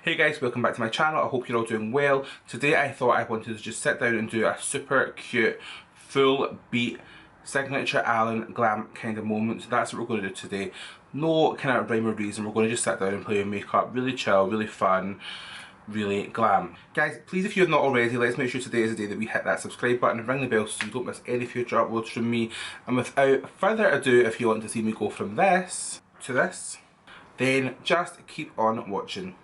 Hey guys, welcome back to my channel. I hope you're all doing well. Today I thought I wanted to just sit down and do a super cute full beat signature Allan glam kind of moment. So that's what we're going to do today. No kind of rhyme or reason, we're going to just sit down and play with makeup. Really chill, really fun, really glam. Guys, please if you have not already, let's make sure today is the day that we hit that subscribe button and ring the bell so you don't miss any future uploads from me. And without further ado, if you want to see me go from this to this, then just keep on watching.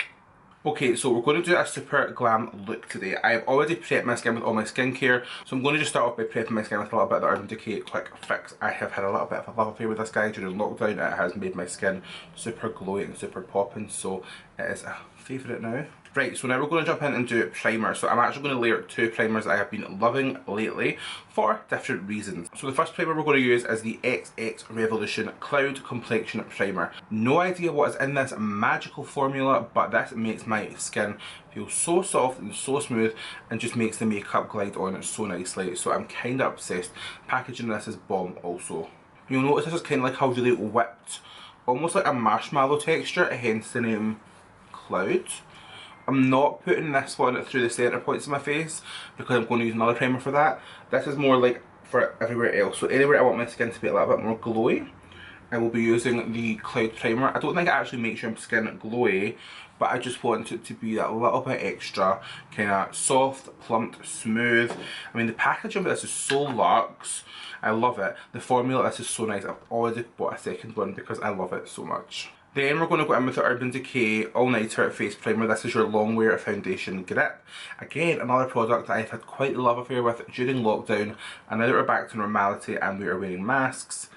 Okay, so we're going to do a super glam look today. I've already prepped my skin with all my skincare, so I'm going to just start off by prepping my skin with a little bit of the Urban Decay Quick Fix. I have had a little bit of a love affair with this guy during lockdown. It has made my skin super glowy and super popping, so it is a favourite now. Right, so now we're going to jump in and do primer. So I'm actually going to layer two primers that I have been loving lately for different reasons. So the first primer we're going to use is the XXRevolution Cloud Complexion Primer. No idea what is in this magical formula, but this makes my skin feel so soft and so smooth and just makes the makeup glide on so nicely. So I'm kind of obsessed. Packaging this is bomb also. You'll notice this is kind of like a really whipped, almost like a marshmallow texture, hence the name Cloud. I'm not putting this one through the centre points of my face because I'm going to use another primer for that. This is more like for everywhere else. So anywhere I want my skin to be a little bit more glowy, I will be using the Cloud Primer. I don't think it actually makes your skin glowy, but I just want it to be that little bit extra, kind of soft, plumped, smooth. I mean, the packaging of this is so luxe. I love it. The formula of this is so nice. I've already bought a second one because I love it so much. Then we're going to go in with the Urban Decay All Nighter Face Primer. This is your Longwear Foundation Grip. Again, another product that I've had quite a love affair with during lockdown. And now that we're back to normality and we are wearing masks,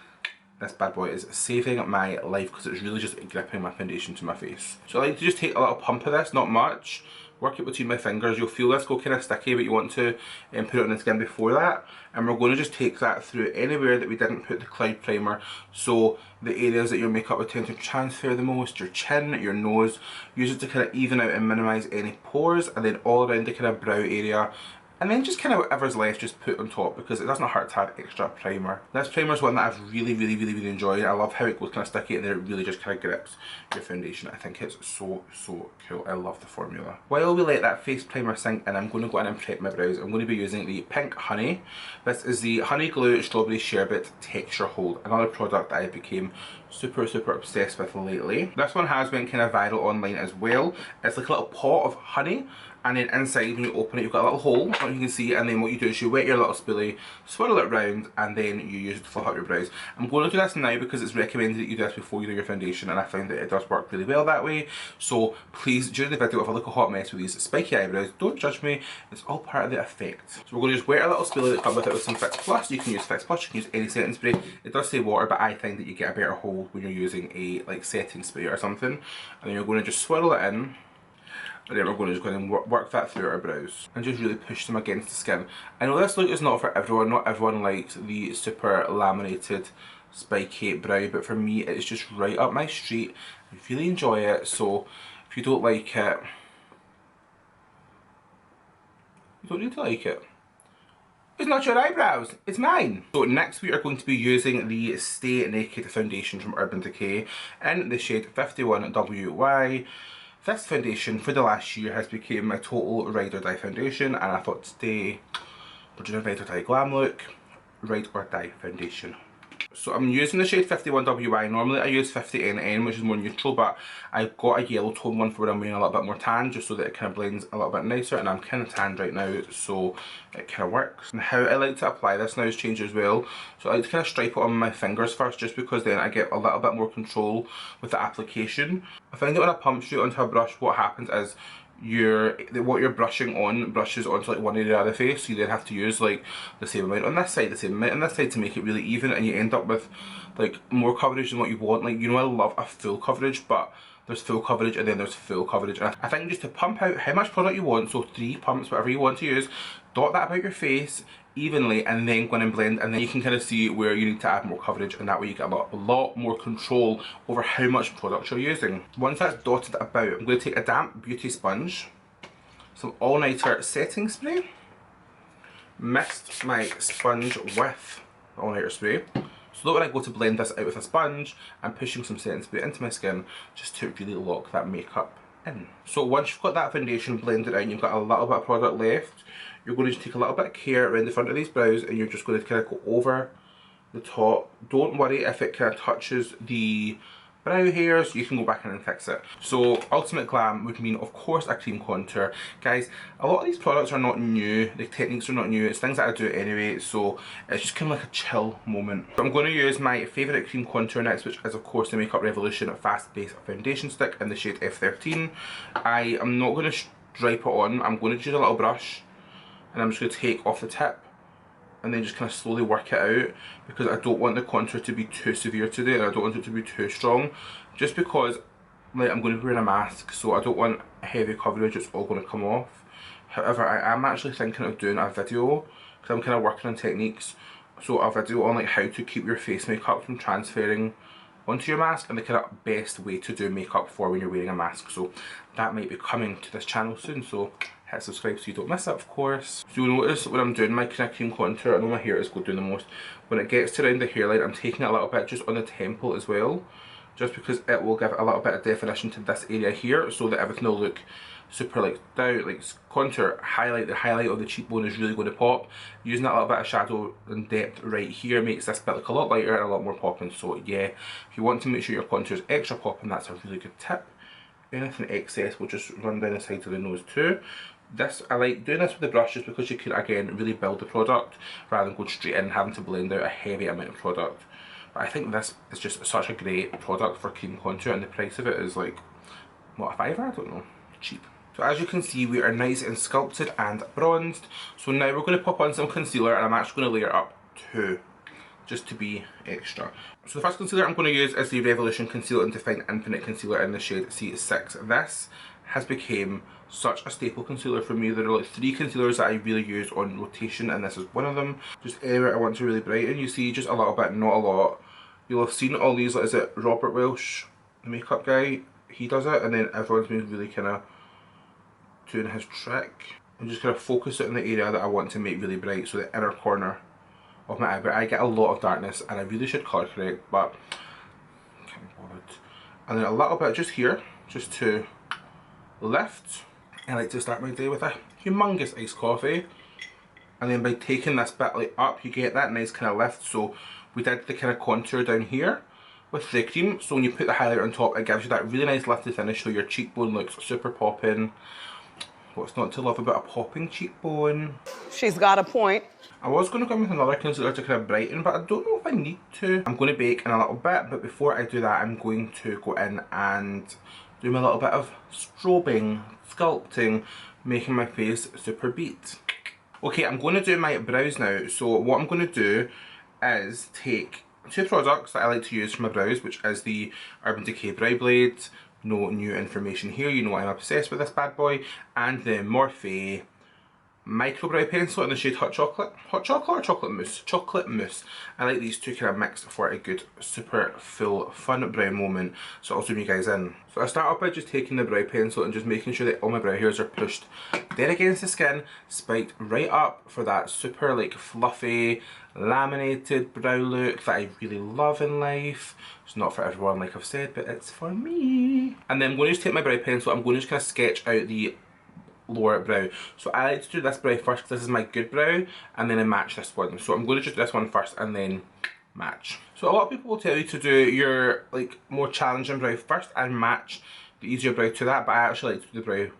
this bad boy is saving my life because it's really just gripping my foundation to my face. So I like to just take a little pump of this, not much. Work it between my fingers. You'll feel this go kind of sticky, but you want to put it on the skin before that. And we're going to just take that through anywhere that we didn't put the Cloud Primer. So the areas that your makeup would tend to transfer the most, your chin, your nose. Use it to kind of even out and minimise any pores, and then all around the kind of brow area. And then just kind of whatever's left, just put on top because it doesn't hurt to have extra primer. This primer is one that I've really enjoyed. I love how it goes kind of sticky and then it really just kind of grips your foundation. I think it's so cool. I love the formula. While we let that face primer sink in, I'm going to go in and prep my brows. I'm going to be using the Pink Honey. This is the Honey Glue Strawberry Sherbet Texture Hold. Another product that I became super obsessed with lately. This one has been kind of viral online as well. It's like a little pot of honey, and then inside when you open it you've got a little hole, what you can see, and then what you do is you wet your little spoolie, swirl it round, and then you use it to fluff out your brows. I'm going to do this now because it's recommended that you do this before you do your foundation, and I found that it does work really well that way. So please, during the video, if I look a hot mess with these spiky eyebrows, don't judge me, it's all part of the effect. So we're going to just wet a little spoolie that comes with it with some Fix Plus. You can use Fix Plus, you can use any setting spray. It does say water, but I think that you get a better hold when you're using a like setting spray or something. And then you're going to just swirl it in. And then we're going to just go and work that through our brows and just really push them against the skin. I know this look is not for everyone. Not everyone likes the super laminated spiky brow, but for me it's just right up my street. I really enjoy it, so if you don't like it, you don't need to like it. It's not your eyebrows, it's mine. So next we are going to be using the Stay Naked foundation from Urban Decay in the shade 51WY. This foundation for the last year has become my total ride or die foundation, and I thought today we're doing a ride or die glam look, ride or die foundation. So I'm using the shade 51WY. Normally I use 50NN, which is more neutral, but I've got a yellow tone one for when I'm wearing a little bit more tan, just so that it kind of blends a little bit nicer, and I'm kind of tanned right now, so it kind of works. And how I like to apply this now has changed as well. So I like to kind of stripe it on my fingers first, just because then I get a little bit more control with the application. I find that when I pump straight onto a brush, what happens is what you're brushing on brushes onto like one area of the face, so you then have to use like the same amount on this side, the same amount on this side to make it really even, and you end up with like more coverage than what you want. Like, you know, I love a full coverage, but there's full coverage and then there's full coverage, and I think just to pump out how much product you want, so 3 pumps, whatever you want to use, dot that about your face evenly, and then go in and blend, and then you can kind of see where you need to add more coverage, and that way you get a lot more control over how much product you're using. Once that's dotted about, I'm going to take a damp beauty sponge, some All Nighter setting spray, mist my sponge with All Nighter spray, so that when I go to blend this out with a sponge, I'm pushing some setting spray into my skin just to really lock that makeup in. So once you've got that foundation blended out and you've got a little bit of product left, you're going to just take a little bit of care around the front of these brows and you're just going to kind of go over the top. Don't worry if it kind of touches the brow hairs, you can go back in and fix it. So Ultimate Glam would mean, of course, a cream contour. Guys, a lot of these products are not new, the techniques are not new, it's things that I do anyway, so it's just kind of like a chill moment. So I'm going to use my favourite cream contour next, which is of course the Makeup Revolution Fast Base Foundation Stick in the shade F13. I am not going to stripe it on, I'm going to use a little brush and I'm just going to take off the tip and then just kind of slowly work it out, because I don't want the contour to be too severe today and I don't want it to be too strong, just because like I'm going to be wearing a mask, so I don't want heavy coverage, it's all going to come off. However, I am actually thinking of doing a video, because I'm kind of working on techniques, so a video on like how to keep your face makeup from transferring onto your mask and the kind of best way to do makeup for when you're wearing a mask. So that might be coming to this channel soon, so hit subscribe so you don't miss it, of course. So you'll notice when I'm doing my kind of cream contour, I know my hair is doing the most, when it gets to around the hairline I'm taking it a little bit just on the temple as well, just because it will give a little bit of definition to this area here, so that everything will look super like down, like contour, highlight, the highlight of the cheekbone is really going to pop. Using that little bit of shadow and depth right here makes this bit look a lot lighter and a lot more popping. So yeah, if you want to make sure your contour is extra popping, that's a really good tip. Anything excess will just run down the side of the nose too. This, I like doing this with the brush just because you can again really build the product rather than going straight in and having to blend out a heavy amount of product. But I think this is just such a great product for cream contour, and the price of it is like, what, a fiver? I don't know, cheap. So as you can see, we are nice and sculpted and bronzed. So now we're going to pop on some concealer, and I'm actually going to layer up 2, just to be extra. So the first concealer I'm going to use is the Revolution Conceal and Define Infinite Concealer in the shade C6. This has become such a staple concealer for me. There are like 3 concealers that I really use on rotation, and this is one of them. Just anywhere I want to really brighten, you see just a little bit, not a lot. You'll have seen all these, like, is it Robert Welsh, the makeup guy? He does it, and then everyone's been really kind of doing his trick. I'm just going to focus it in the area that I want to make really bright, so the inner corner of my eyebrow. I get a lot of darkness and I really should colour correct, but I can't be bothered. And then a little bit just here, just to lift. I like to start my day with a humongous iced coffee, and then by taking this bit like up, you get that nice kind of lift. So we did the kind of contour down here with the cream, so when you put the highlighter on top, it gives you that really nice lifted finish, so your cheekbone looks super popping. What's not to love about a popping cheekbone? She's got a point. I was going to go in with another concealer to kind of brighten, but I don't know if I need to. I'm going to bake in a little bit, but before I do that, I'm going to go in and do my little bit of strobing, sculpting, making my face super beat. Okay, I'm going to do my brows now. So what I'm going to do is take 2 products that I like to use for my brows, which is the Urban Decay Brow Blade. No new information here, you know I'm obsessed with this bad boy. And the Morphe Micro Brow Pencil in the shade Hot Chocolate. Hot Chocolate or Chocolate Mousse? Chocolate Mousse. I like these 2 kind of mixed for a good, super full, fun brow moment. So I'll zoom you guys in. So I start off by just taking the brow pencil and just making sure that all my brow hairs are pushed dead against the skin, spiked right up for that super like fluffy, laminated brow look that I really love in life. It's not for everyone, like I've said, but it's for me. And then I'm going to just take my brow pencil, I'm going to just kind of sketch out the lower brow. So I like to do this brow first because this is my good brow, and then I match this one. So I'm going to just do this one first and then match. So a lot of people will tell you to do your like more challenging brow first and match the easier brow to that, but I actually like to do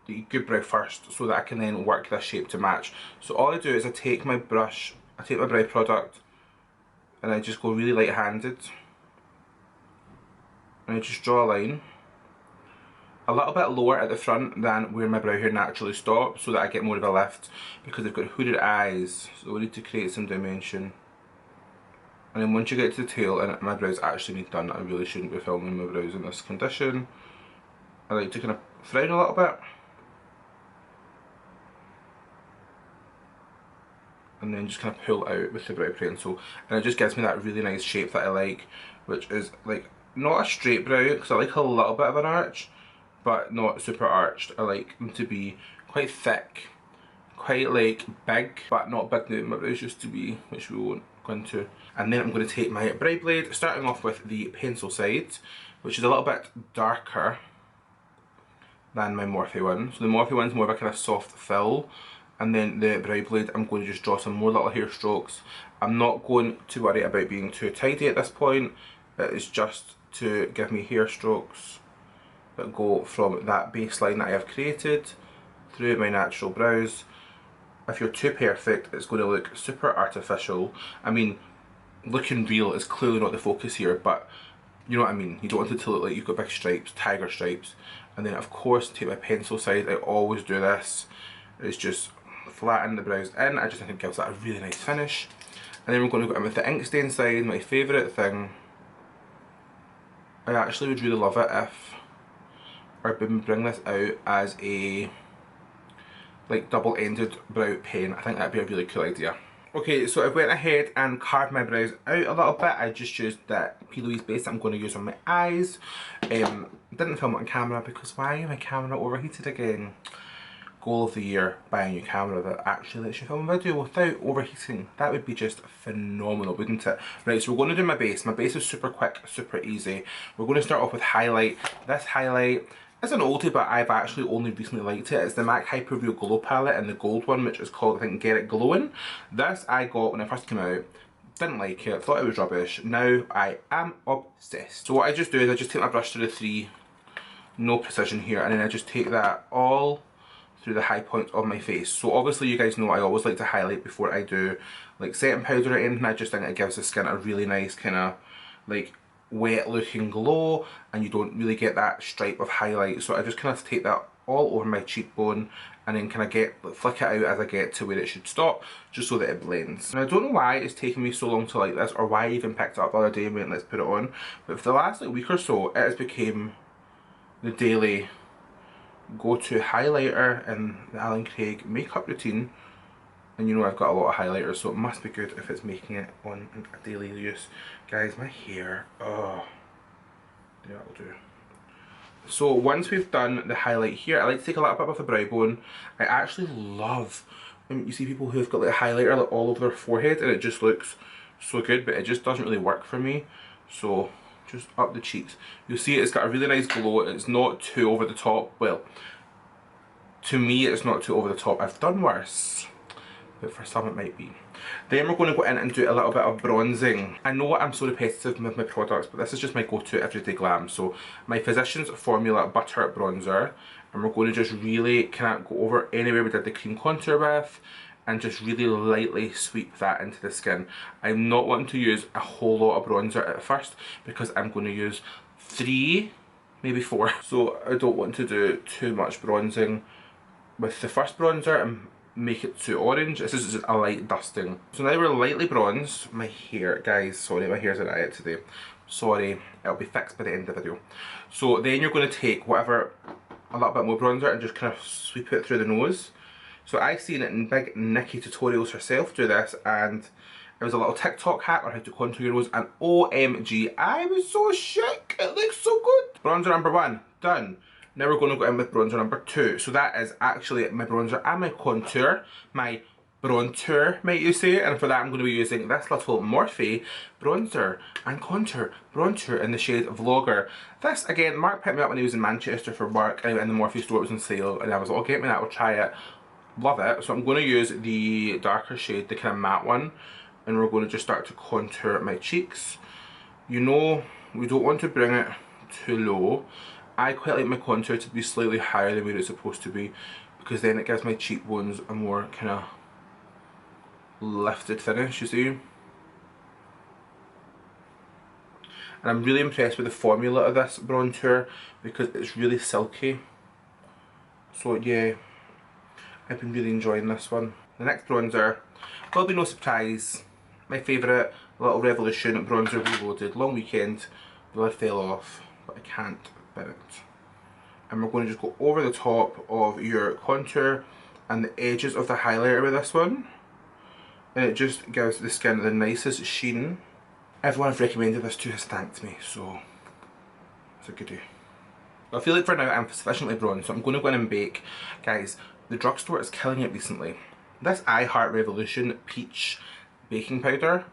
the good brow first, so that I can then work this shape to match. So all I do is I take my brush, I take my brow product, and I just go really light-handed, and I just draw a line a little bit lower at the front than where my brow hair naturally stops, so that I get more of a lift, because they've got hooded eyes, so we need to create some dimension. And then once you get to the tail and my brows actually need done, I really shouldn't be filming my brows in this condition. I like to kind of frown a little bit, and then just kind of pull out with the brow pencil, and it just gives me that really nice shape that I like, which is like not a straight brow, because I like a little bit of an arch, but not super arched. I like them to be quite thick, quite like big, but not big now my brows used to be, which we won't go into. And then I'm going to take my brow blade, starting off with the pencil side, which is a little bit darker, than my Morphe one. So the Morphe one's more of a kind of soft fill, and then the brow blade I'm going to just draw some more little hair strokes. I'm not going to worry about being too tidy at this point. It is just to give me hair strokes that go from that baseline that I have created through my natural brows. If you're too perfect, it's going to look super artificial. I mean, looking real is clearly not the focus here, but you know what I mean. You don't want it to look like you've got big stripes, tiger stripes. And then of course, take my pencil side. I always do this. It's just flatten the brows in. I just think it gives that a really nice finish. And then we're going to go in with the ink stain side, my favourite thing. I actually would really love it if I would bring this out as a like double-ended brow pen. I think that'd be a really cool idea. Okay, so I went ahead and carved my brows out a little bit. I just used that P. Louise base that I'm going to use on my eyes. Didn't film it on camera because why is my camera overheated again? Goal of the year, buy a new camera that actually lets you film a video without overheating. That would be just phenomenal, wouldn't it? Right, so we're going to do my base. My base is super quick, super easy. We're going to start off with highlight. This highlight is an oldie, but I've actually only recently liked it. It's the MAC Hyper Real Glow palette in the gold one, which is called, I think, Get It Glowin. This I got when it first came out. Didn't like it, thought it was rubbish. Now I am obsessed. So what I just do is I just take my brush to the 3, no precision here, and then I just take that all through the high points of my face. So obviously you guys know I always like to highlight before I do like setting powder or anything. I just think it gives the skin a really nice kind of like wet looking glow, and you don't really get that stripe of highlight. So I just kind of take that all over my cheekbone and then kind of flick it out as I get to where it should stop, just so that it blends. And I don't know why it's taken me so long to like this, or why I even picked it up the other day and went, let's put it on. But for the last like week or so, it has become the daily go-to highlighter in the Allan Craig makeup routine. And you know I've got a lot of highlighters, so it must be good if it's making it on a daily use. Guys, my hair, oh, yeah, that'll do. So once we've done the highlight here, I like to take a little bit off the brow bone. I actually love when you see people who've got like a highlighter like all over their forehead and it just looks so good, but it just doesn't really work for me. So just up the cheeks. You'll see it's got a really nice glow. It's not too over the top. Well, to me it's not too over the top. I've done worse, but for some it might be. Then we're going to go in and do a little bit of bronzing. I know I'm so repetitive with my products, but this is just my go-to everyday glam. So my Physicians Formula Butter Bronzer, and we're going to just really kind of go over anywhere we did the cream contour with, and just really lightly sweep that into the skin. I'm not wanting to use a whole lot of bronzer at first because I'm going to use 3, maybe 4. So I don't want to do too much bronzing with the first bronzer and make it too orange. This is just a light dusting. So now we're lightly bronzed. My hair, guys, sorry, my hair's an idiot today. Sorry, it'll be fixed by the end of the video. So then you're going to take whatever, a little bit more bronzer and just kind of sweep it through the nose. So I've seen it in big Nikki tutorials herself do this, and it was a little TikTok hack on how to contour your nose, and OMG, I was so shook. It looks so good. Bronzer number 1, done. Now we're going to go in with bronzer number 2. So that is actually my bronzer and my contour, my Brontour, might you say, and for that I'm going to be using this little Morphe bronzer and contour Brontour in the shade Vlogger. This, again, Mark picked me up when he was in Manchester for work, and in the Morphe store it was on sale, and I was like, oh, get me that, I'll try it. Love it. So I'm going to use the darker shade, the kind of matte one, and we're going to just start to contour my cheeks. You know, we don't want to bring it too low. I quite like my contour to be slightly higher than where it's supposed to be, because then it gives my cheekbones a more kind of lifted finish, you see. And I'm really impressed with the formula of this Brontour because it's really silky. So yeah, I've been really enjoying this one. The next bronzer will be no surprise. My favourite Little Revolution bronzer reloaded. Long weekend, but I fell off, but I can't bin it. And we're going to just go over the top of your contour and the edges of the highlighter with this one. And it just gives the skin the nicest sheen. Everyone I've recommended this to has thanked me, so it's a goodie. I feel like for now I'm sufficiently bronzed, so I'm going to go in and bake. Guys, the drugstore is killing it recently. This XXRevolution Peach baking powder,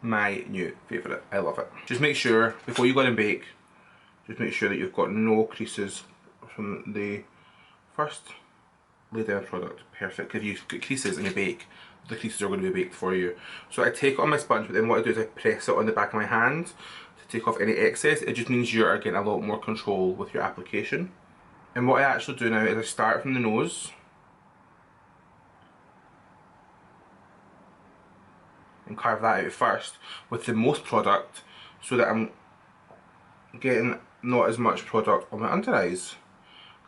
my new favourite. I love it. Just make sure before you go in and bake, Just make sure that you've got no creases from the first lay down product. Perfect. If you've got creases and you bake, the creases are going to be baked for you. So I take it on my sponge, but then what I do is I press it on the back of my hand to take off any excess. It just means you are getting a lot more control with your application. And what I actually do now is I start from the nose and carve that out first with the most product, so that I'm getting not as much product on my under eyes.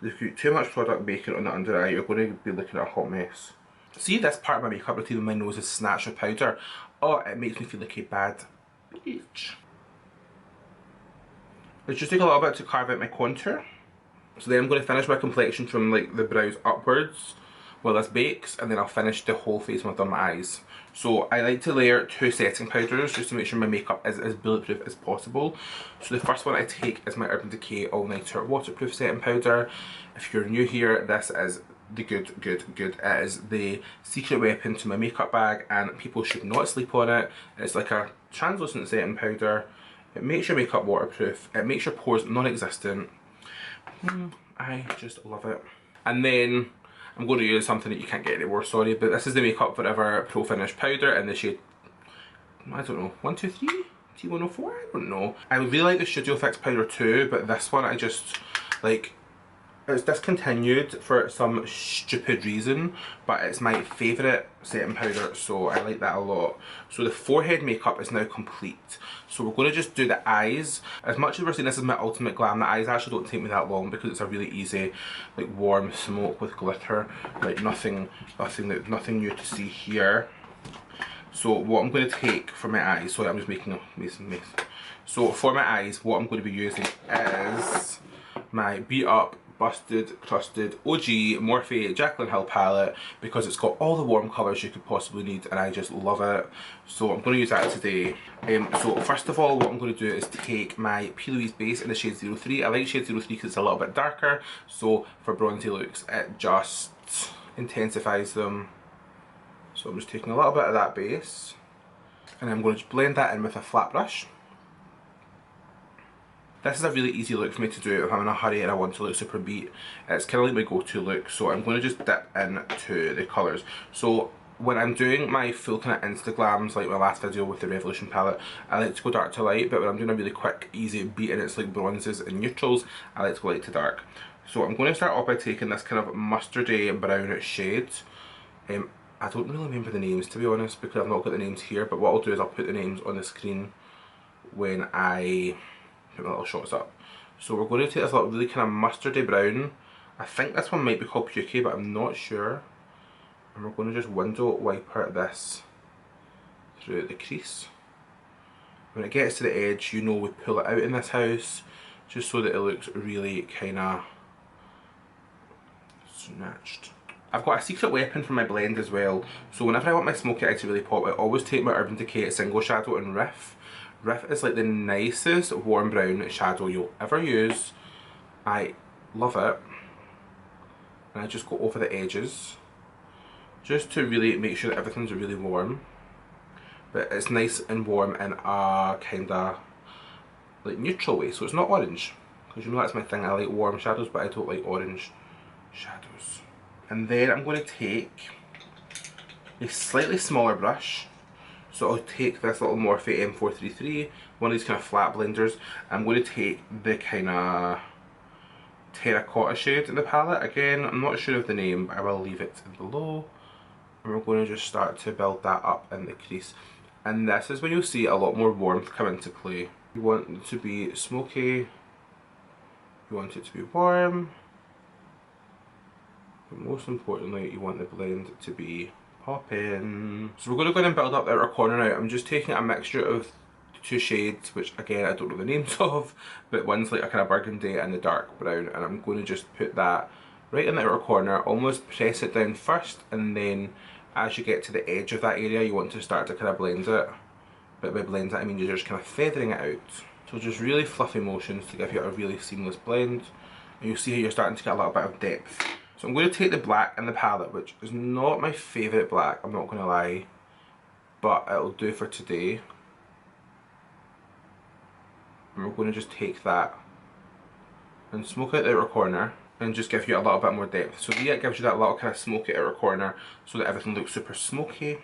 If you get too much product baking on the under eye, you're going to be looking at a hot mess. See this part of my makeup routine when my nose is snatched with powder? Oh, it makes me feel like a bad bitch. Let's just take a little bit to carve out my contour. So then I'm going to finish my complexion from like the brows upwards while this bakes, and then I'll finish the whole face when I've done my eyes. So I like to layer 2 setting powders just to make sure my makeup is as bulletproof as possible. So the first one I take is my Urban Decay All Nighter Waterproof Setting Powder. If you're new here, this is the good. It is the secret weapon to my makeup bag, and people should not sleep on it. It's like a translucent setting powder. It makes your makeup waterproof. It makes your pores non-existent. I just love it. And then I'm going to use something that you can't get anymore, sorry, but this is the Makeup Forever Pro Finish Powder in the shade, I don't know, 123? T104? I don't know. I really like the Studio Fix powder too, but this one I just, like, it's discontinued for some stupid reason, but it's my favourite setting powder, so I like that a lot. So the forehead makeup is now complete. So we're going to just do the eyes. As much as we're saying this is my ultimate glam, the eyes actually don't take me that long because it's a really easy, like, warm smoke with glitter. Like nothing new to see here. So what I'm going to take for my eyes, sorry, I'm just making a mess. So for my eyes, what I'm going to be using is my Beat Up Busted Crusted OG Morphe Jaclyn Hill palette, because it's got all the warm colours you could possibly need and I just love it. So I'm going to use that today. So first of all, what I'm going to do is take my P. Louise base in the shade 03. I like shade 03 because it's a little bit darker, so for bronzy looks it just intensifies them. So I'm just taking a little bit of that base and I'm going to blend that in with a flat brush. This is a really easy look for me to do if I'm in a hurry and I want to look super beat. It's kind of like my go-to look, so I'm going to just dip into the colours. So when I'm doing my full kind of Instaglams, like my last video with the Revolution palette, I like to go dark to light, but when I'm doing a really quick, easy beat and it's like bronzes and neutrals, I like to go light to dark. So I'm going to start off by taking this kind of mustardy brown shade. I don't really remember the names, to be honest, because I've not got the names here, but what I'll do is I'll put the names on the screen when I put my little shots up. So we're going to take this little really kind of mustardy brown. I think this one might be called Puke, but I'm not sure. And we're going to just window wiper this through the crease. When it gets to the edge, you know we pull it out in this house, just so that it looks really kind of snatched. I've got a secret weapon for my blend as well. So whenever I want my smoky eye to really pop, I always take my Urban Decay Single Shadow in Riff. Riff is like the nicest warm brown shadow you'll ever use. I love it. And I just go over the edges, just to really make sure that everything's really warm. But it's nice and warm in a kind of like neutral way, so it's not orange. Because you know that's my thing, I like warm shadows, but I don't like orange shadows. And then I'm going to take a slightly smaller brush. So I'll take this little Morphe M433, one of these kind of flat blenders. I'm going to take the kind of terracotta shade in the palette. Again, I'm not sure of the name, but I will leave it below. And we're going to just start to build that up in the crease. And this is when you'll see a lot more warmth come into play. You want it to be smoky, you want it to be warm, but most importantly you want the blend to be popping. So we're going to go in and build up the outer corner now. I'm just taking a mixture of two shades, which again I don't know the names of, but one's like a kind of burgundy and the dark brown, and I'm going to just put that right in the outer corner, almost press it down first, and then as you get to the edge of that area you want to start to kind of blend it. But by blend it I mean you're just kind of feathering it out. So just really fluffy motions to give you a really seamless blend, and you'll see how you're starting to get a little bit of depth. So I'm going to take the black in the palette, which is not my favourite black, I'm not going to lie, but it'll do for today. And we're going to just take that and smoke out the outer corner and just give you a little bit more depth. So yeah, it gives you that little kind of smoky outer corner so that everything looks super smoky.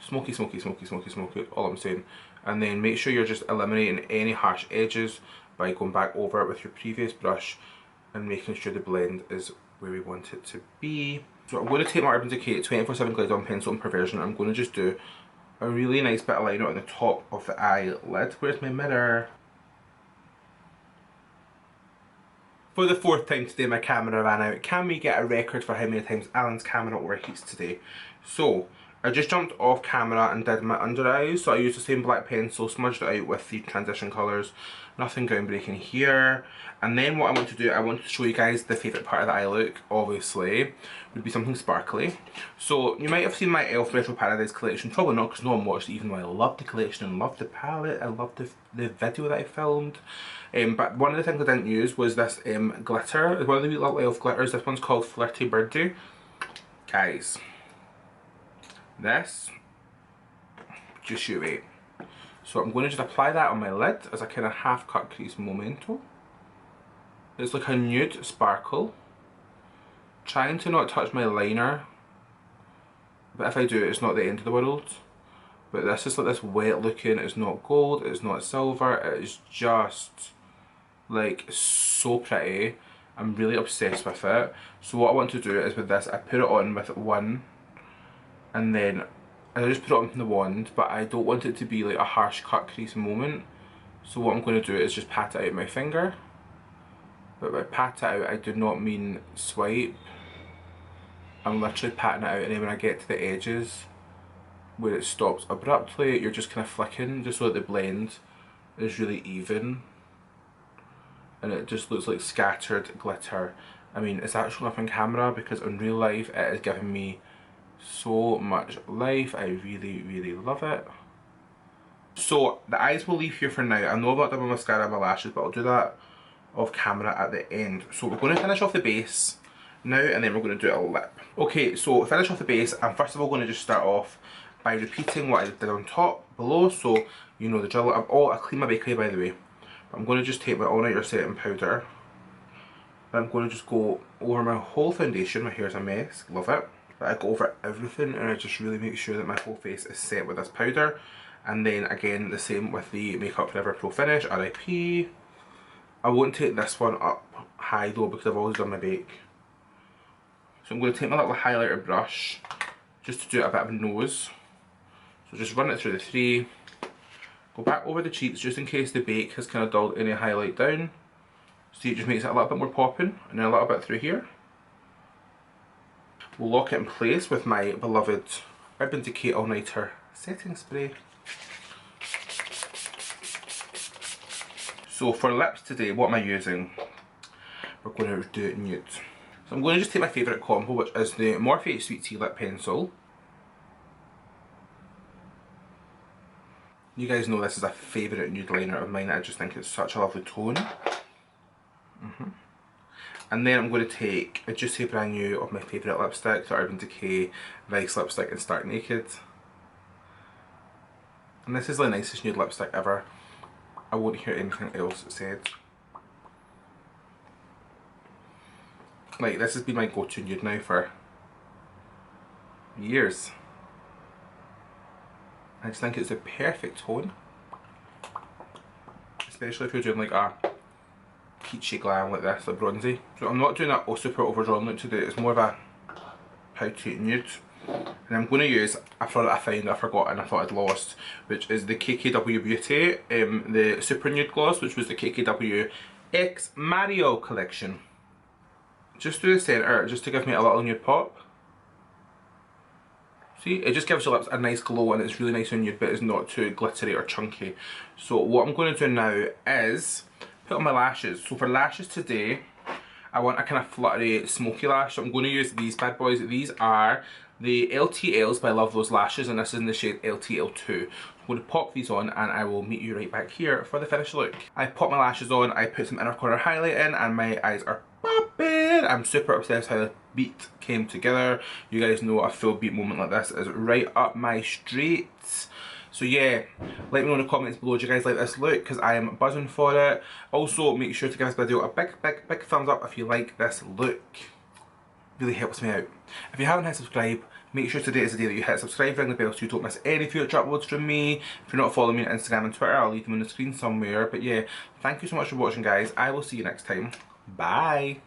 Smoky, smoky, smoky, smoky, smoky, all I'm saying. And then make sure you're just eliminating any harsh edges by going back over it with your previous brush and making sure the blend is where we want it to be. So I'm going to take my Urban Decay 24/7 Glide On Pencil in Perversion. I'm going to just do a really nice bit of liner on the top of the eyelid. Where's my mirror? For the 4th time today my camera ran out. Can we get a record for how many times Allan's camera overheats today? So I just jumped off camera and did my under eyes. So I used the same black pencil, smudged it out with the transition colours. Nothing groundbreaking here. And then what I want to do, I want to show you guys the favourite part of the eye look, obviously, would be something sparkly. So you might have seen my e.l.f. Retro Paradise collection, probably not because no one watched it, even though I love the collection and love the palette, I love the video that I filmed. But one of the things I didn't use was this glitter. It's one of the little e.l.f. glitters. This one's called Flirty Birdie. Guys, this, just you wait. So I'm going to just apply that on my lid as a kind of half cut crease momento. It's like a nude sparkle. Trying to not touch my liner, but if I do, it's not the end of the world. But this is like this wet looking, it's not gold, it's not silver, it is just like so pretty. I'm really obsessed with it. So what I want to do is with this, I put it on with one, and then I just put it on the wand, but I don't want it to be like a harsh cut crease moment. So what I'm going to do is just pat it out with my finger. But by pat it out, I do not mean swipe. I'm literally patting it out, and then when I get to the edges where it stops abruptly, you're just kind of flicking just so that the blend is really even. And it just looks like scattered glitter. I mean, it's actually up on camera because in real life it is giving me so much life. I really, really love it. So the eyes will leave here for now. I know I've not done my mascara and my lashes, but I'll do that off camera at the end. So we're going to finish off the base now, and then we're going to do a lip. Okay, so finish off the base. I'm first of all going to just start off by repeating what I did on top, below, so you know the drill. I cleaned my bakery by the way. I'm going to just take my all nighter setting powder. I'm going to just go over my whole foundation. My hair's a mess, love it. But I go over everything and I just really make sure that my whole face is set with this powder. And then again, the same with the Makeup Forever Pro Finish, RIP. I won't take this one up high though because I've always done my bake. So I'm going to take my little highlighter brush just to do a bit of a nose. So just run it through the 3. Go back over the cheeks just in case the bake has kind of dulled any highlight down. See, it just makes it a little bit more popping, and then a little bit through here. We'll lock it in place with my beloved Urban Decay All Nighter setting spray. So for lips today, what am I using? We're going to do nude. So I'm going to just take my favourite combo, which is the Morphe Sweet Tea Lip Pencil. You guys know this is a favourite nude liner of mine. I just think it's such a lovely tone. And then I'm going to take a Juicy Brand New of my favourite lipstick, the Urban Decay Vice Lipstick in Stark Naked. And this is the nicest nude lipstick ever. I won't hear anything else said. Like, this has been my go-to nude now for years. I just think it's a perfect tone. Especially if you're doing like a peachy glam like this, a bronzy. So I'm not doing a super overdrawn look today, it's more of a pouty nude. And I'm going to use a product I found I forgot and I thought I'd lost, which is the KKW Beauty, the Super Nude Gloss, which was the KKW X Mario collection. Just through the centre, just to give me a little nude pop. See, it just gives your lips a nice glow and it's really nice and nude, but it's not too glittery or chunky. So what I'm going to do now is put on my lashes. So for lashes today, I want a kind of fluttery, smoky lash. So I'm going to use these bad boys. These are the LTLs by Love Those Lashes, and this is in the shade LTL2. I'm going to pop these on and I will meet you right back here for the finished look. I popped my lashes on, I put some inner corner highlight in, and my eyes are popping. I'm super obsessed how the beat came together. You guys know a full beat moment like this is right up my street. So yeah, let me know in the comments below, do you guys like this look? Because I am buzzing for it. Also, make sure to give this video a big thumbs up if you like this look. Really helps me out. If you haven't hit subscribe, make sure today is the day that you hit subscribe, ring the bell so you don't miss any future uploads from me. If you're not following me on Instagram and Twitter, I'll leave them on the screen somewhere. But yeah, thank you so much for watching, guys. I will see you next time. Bye.